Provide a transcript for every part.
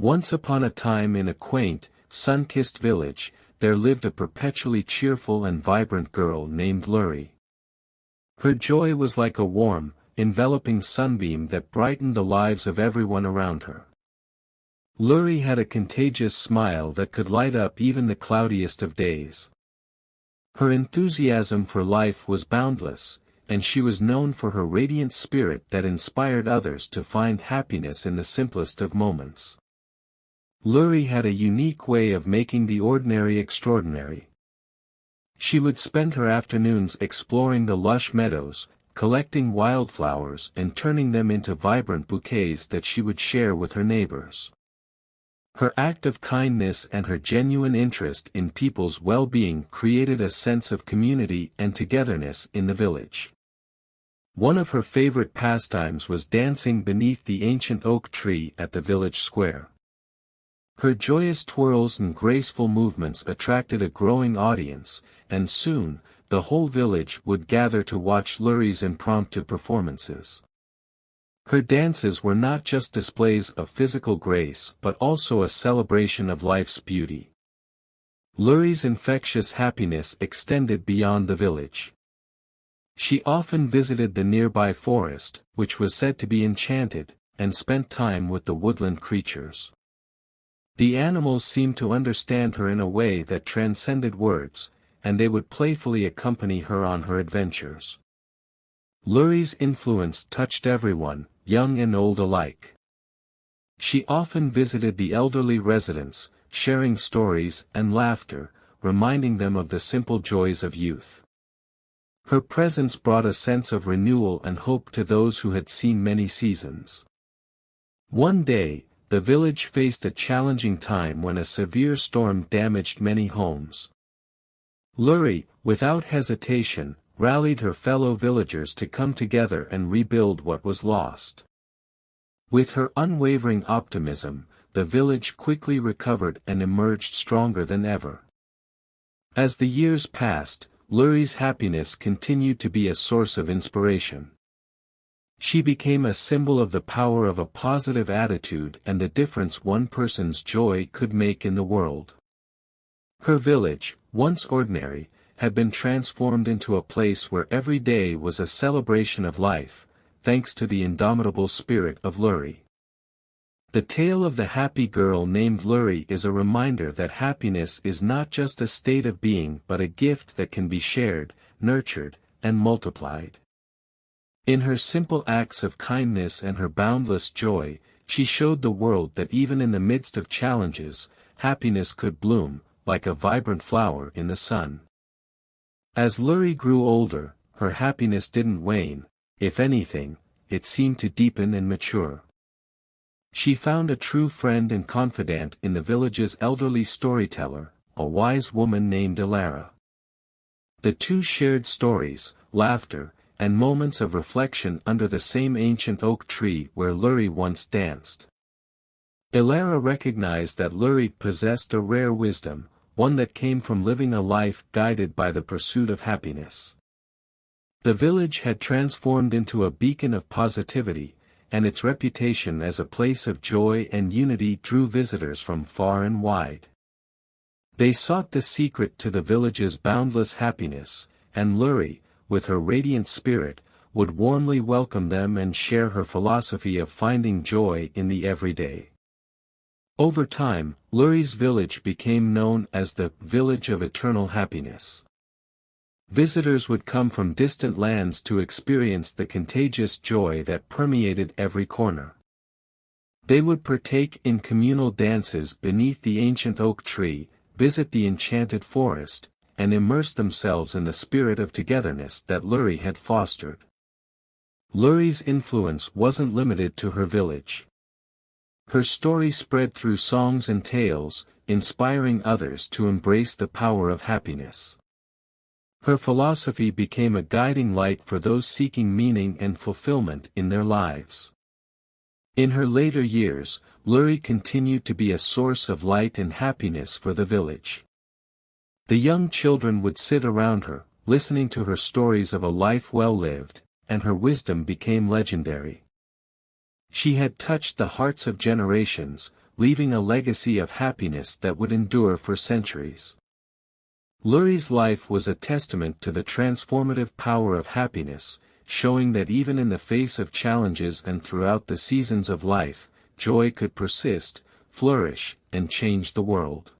Once upon a time in a quaint, sun-kissed village, there lived a perpetually cheerful and vibrant girl named Leri. Her joy was like a warm, enveloping sunbeam that brightened the lives of everyone around her. Leri had a contagious smile that could light up even the cloudiest of days. Her enthusiasm for life was boundless, and she was known for her radiant spirit that inspired others to find happiness in the simplest of moments. Leri had a unique way of making the ordinary extraordinary. She would spend her afternoons exploring the lush meadows, collecting wildflowers and turning them into vibrant bouquets that she would share with her neighbors. Her act of kindness and her genuine interest in people's well-being created a sense of community and togetherness in the village. One of her favorite pastimes was dancing beneath the ancient oak tree at the village square. Her joyous twirls and graceful movements attracted a growing audience, and soon, the whole village would gather to watch Leri's impromptu performances. Her dances were not just displays of physical grace but also a celebration of life's beauty. Leri's infectious happiness extended beyond the village. She often visited the nearby forest, which was said to be enchanted, and spent time with the woodland creatures. The animals seemed to understand her in a way that transcended words, and they would playfully accompany her on her adventures. Leri's influence touched everyone, young and old alike. She often visited the elderly residents, sharing stories and laughter, reminding them of the simple joys of youth. Her presence brought a sense of renewal and hope to those who had seen many seasons. One day, the village faced a challenging time when a severe storm damaged many homes. Leri, without hesitation, rallied her fellow villagers to come together and rebuild what was lost. With her unwavering optimism, the village quickly recovered and emerged stronger than ever. As the years passed, Leri's happiness continued to be a source of inspiration. She became a symbol of the power of a positive attitude and the difference one person's joy could make in the world. Her village, once ordinary, had been transformed into a place where every day was a celebration of life, thanks to the indomitable spirit of Leri. The tale of the happy girl named Leri is a reminder that happiness is not just a state of being but a gift that can be shared, nurtured, and multiplied. In her simple acts of kindness and her boundless joy, she showed the world that even in the midst of challenges, happiness could bloom, like a vibrant flower in the sun. As Leri grew older, her happiness didn't wane; if anything, it seemed to deepen and mature. She found a true friend and confidant in the village's elderly storyteller, a wise woman named Leri. The two shared stories, laughter, and moments of reflection under the same ancient oak tree where Leri once danced. Leri recognized that Leri possessed a rare wisdom, one that came from living a life guided by the pursuit of happiness. The village had transformed into a beacon of positivity, and its reputation as a place of joy and unity drew visitors from far and wide. They sought the secret to the village's boundless happiness, and Leri, with her radiant spirit, would warmly welcome them and share her philosophy of finding joy in the everyday. Over time, Leri's village became known as the Village of Eternal Happiness. Visitors would come from distant lands to experience the contagious joy that permeated every corner. They would partake in communal dances beneath the ancient oak tree, visit the enchanted forest, and immerse themselves in the spirit of togetherness that Leri had fostered. Leri's influence wasn't limited to her village. Her story spread through songs and tales, inspiring others to embrace the power of happiness. Her philosophy became a guiding light for those seeking meaning and fulfillment in their lives. In her later years, Leri continued to be a source of light and happiness for the village. The young children would sit around her, listening to her stories of a life well lived, and her wisdom became legendary. She had touched the hearts of generations, leaving a legacy of happiness that would endure for centuries. Leri's life was a testament to the transformative power of happiness, showing that even in the face of challenges and throughout the seasons of life, joy could persist, flourish, and change the world.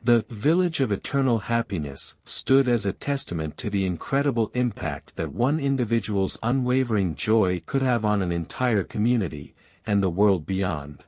The Village of Eternal Happiness stood as a testament to the incredible impact that one individual's unwavering joy could have on an entire community, and the world beyond.